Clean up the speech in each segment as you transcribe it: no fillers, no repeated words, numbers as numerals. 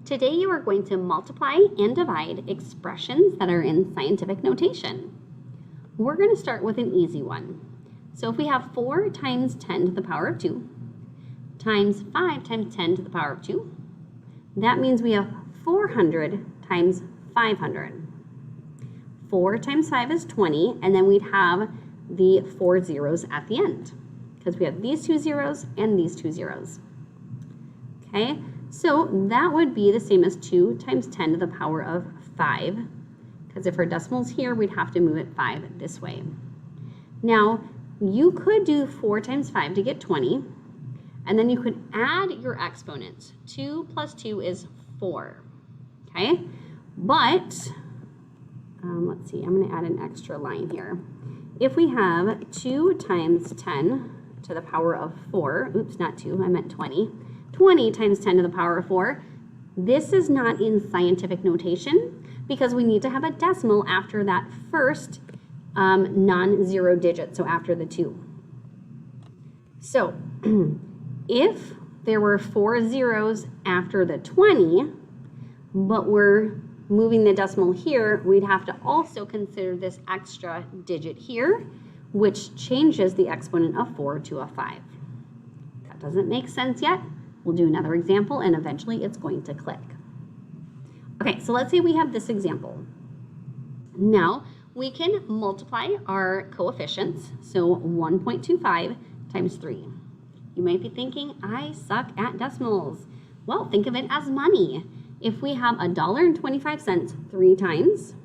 Today you are going to multiply and divide expressions that are in scientific notation. We're going to start with an easy one. So if we have 4 times 10 to the power of 2 times 5 times 10 to the power of 2, that means we have 400 times 500. 4 times 5 is 20, and then we'd have the 4 zeros at the end because we have these 2 zeros and these 2 zeros. Okay, so that would be the same as 2 times 10 to the power of 5, because if our decimal's here, we'd have to move it 5 this way. Now, you could do 4 times 5 to get 20, and then you could add your exponents. 2 plus 2 is 4, okay? But, let's see, I'm going to add an extra line here. If we have 2 times 10 to the power of 4, oops, not 2, I meant 20. 20 times 10 to the power of 4, this is not in scientific notation because we need to have a decimal after that first non-zero digit, so after the 2. So, if there were 4 zeros after the 20, but we're moving the decimal here, we'd have to also consider this extra digit here, which changes the exponent of 4 to a 5. That doesn't make sense yet. We'll do another example, and eventually it's going to click. Okay, so let's say we have this example. Now, we can multiply our coefficients, so 1.25 times 3. You might be thinking, I suck at decimals. Well, think of it as money. If we have $1.25 3 times,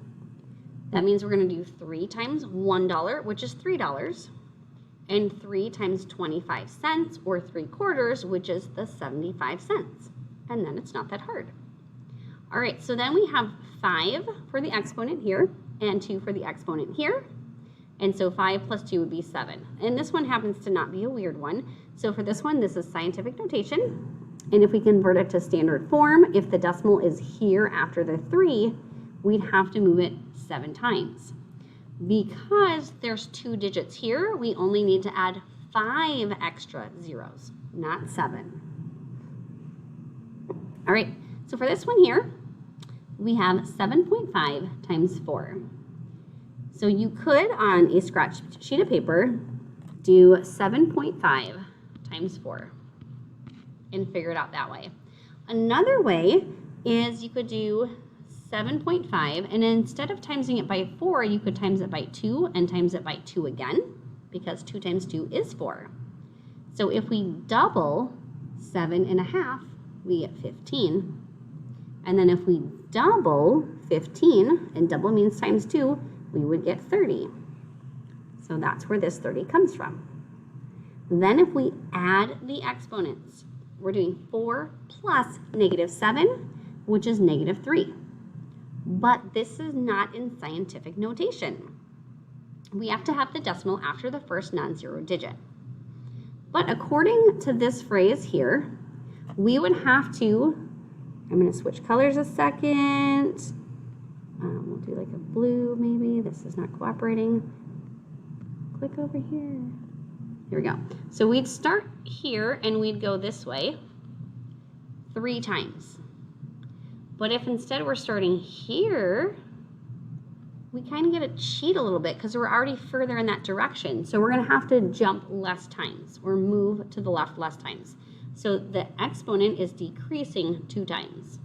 that means we're going to do 3 times $1, which is $3, and 3 times 25 cents, or 3/4, which is the 75 cents. And then it's not that hard. All right, so then we have 5 for the exponent here, and 2 for the exponent here. And so 5 plus 2 would be 7. And this one happens to not be a weird one. So for this one, this is scientific notation. And if we convert it to standard form, if the decimal is here after the 3, we'd have to move it 7 times. Because there's 2 digits here, we only need to add 5 extra zeros, not 7. All right, so for this one here, we have 7.5 times 4. So you could, on a scratched sheet of paper, do 7.5 times 4 and figure it out that way. Another way is you could do 7.5, and instead of timesing it by 4, you could times it by 2 and times it by 2 again, because 2 times 2 is 4. So if we double 7.5, we get 15. And then if we double 15, and double means times 2, we would get 30. So that's where this 30 comes from. Then if we add the exponents, we're doing 4 plus -7, which is -3. But this is not in scientific notation. We have to have the decimal after the first non-zero digit. But according to this phrase here, we would have to, I'm going to switch colors a second. We'll do like a blue maybe. This is not cooperating. Click over here. Here we go. So we'd start here and we'd go this way 3 times. But if instead we're starting here, we kind of get to cheat a little bit because we're already further in that direction. So we're going to have to jump less times or move to the left less times. So the exponent is decreasing 2 times.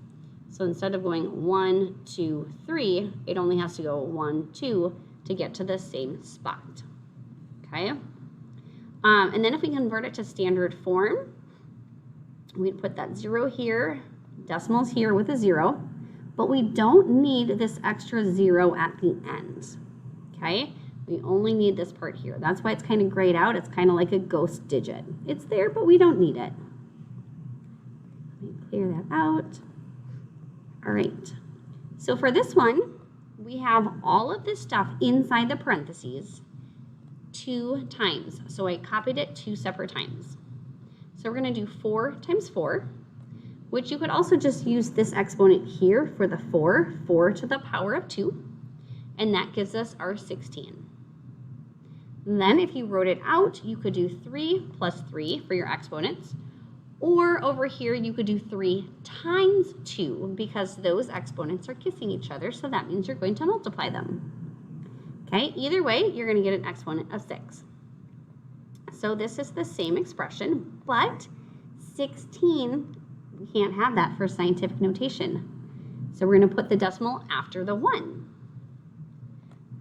So instead of going 1, 2, 3, it only has to go 1, 2 to get to the same spot. Okay? And then if we convert it to standard form, we'd put that 0 here, decimals here with a 0, but we don't need this extra 0 at the end. Okay? We only need this part here. That's why it's kind of grayed out. It's kind of like a ghost digit. It's there, but we don't need it. Let me clear that out. All right. So for this one, we have all of this stuff inside the parentheses 2 times. So I copied it 2 separate times. So we're going to do 4 times 4, which you could also just use this exponent here for the 4 to the power of 2, and that gives us our 16. Then if you wrote it out, you could do 3 plus 3 for your exponents, Or over here, you could do 3 times 2 because those exponents are kissing each other, so that means you're going to multiply them. Okay, either way, you're going to get an exponent of 6. So this is the same expression, but 16, we can't have that for scientific notation. So we're going to put the decimal after the 1.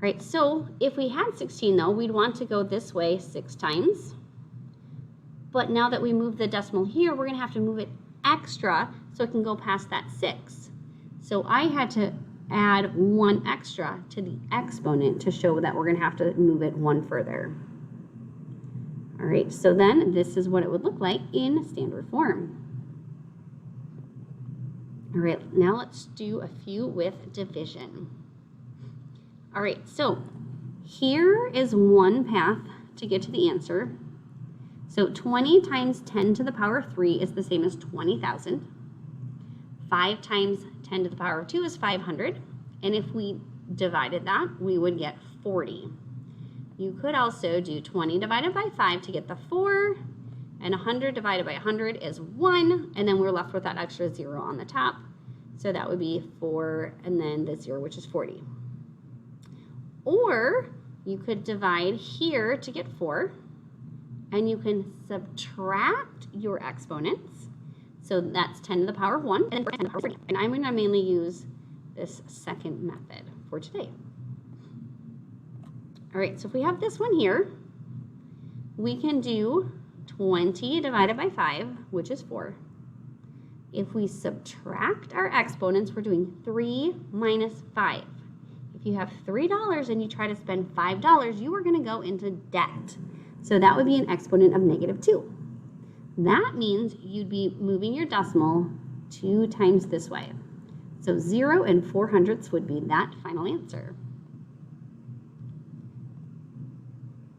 Right, so if we had 16 though, we'd want to go this way 6 times. But now that we move the decimal here, we're going to have to move it extra so it can go past that 6. So I had to add 1 extra to the exponent to show that we're going to have to move it 1 further. All right, so then this is what it would look like in standard form. All right, now let's do a few with division. All right, so here is one path to get to the answer. So 20 times 10 to the power of 3 is the same as 20,000. 5 times 10 to the power of 2 is 500. And if we divided that, we would get 40. You could also do 20 divided by 5 to get the 4. And 100 divided by 100 is 1. And then we're left with that extra 0 on the top. So that would be 4 and then the 0, which is 40. Or you could divide here to get 4. And you can subtract your exponents. So that's 10 to the power of 1 and then 10 to the power of 40. And I'm going to mainly use this second method for today. All right, so if we have this one here, we can do 20 divided by 5, which is 4. If we subtract our exponents, we're doing 3 minus 5. If you have $3 and you try to spend $5, you are going to go into debt. So that would be an exponent of -2. That means you'd be moving your decimal 2 times this way. So 0 and 4/100 would be that final answer.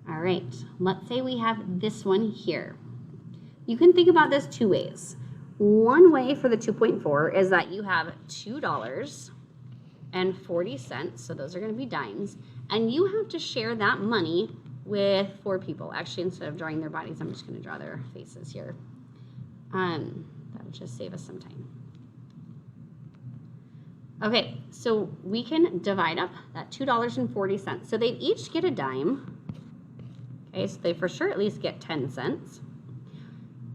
All right, let's say we have this one here. You can think about this 2 ways. One way for the 2.4 is that you have $2.40, so those are going to be dimes, and you have to share that money with 4 people. Actually, instead of drawing their bodies, I'm just going to draw their faces here. That'll just save us some time. Okay, so we can divide up that $2.40. So they'd each get a dime. Okay, so they for sure at least get 10 cents.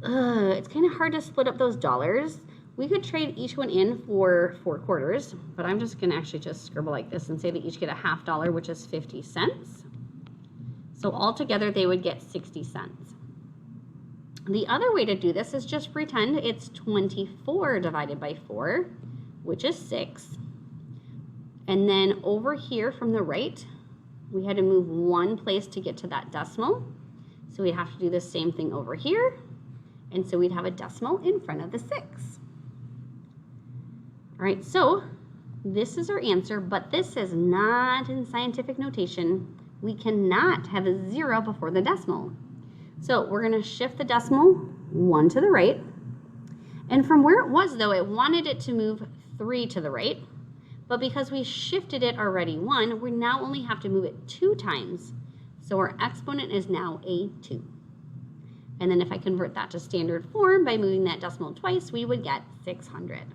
It's kind of hard to split up those dollars. We could trade each one in for 4 quarters, but I'm just going to actually just scribble like this and say they each get a $0.50, which is 50 cents. So altogether, they would get 60 cents. The other way to do this is just pretend it's 24 divided by 4, which is 6. And then over here from the right, we had to move 1 place to get to that decimal. So we'd have to do the same thing over here. And so we'd have a decimal in front of the 6. All right, so this is our answer, but this is not in scientific notation. We cannot have a 0 before the decimal. So we're going to shift the decimal 1 to the right. And from where it was, though, it wanted it to move 3 to the right. But because we shifted it already 1, we now only have to move it 2 times. So our exponent is now a 2. And then if I convert that to standard form by moving that decimal twice, we would get 600.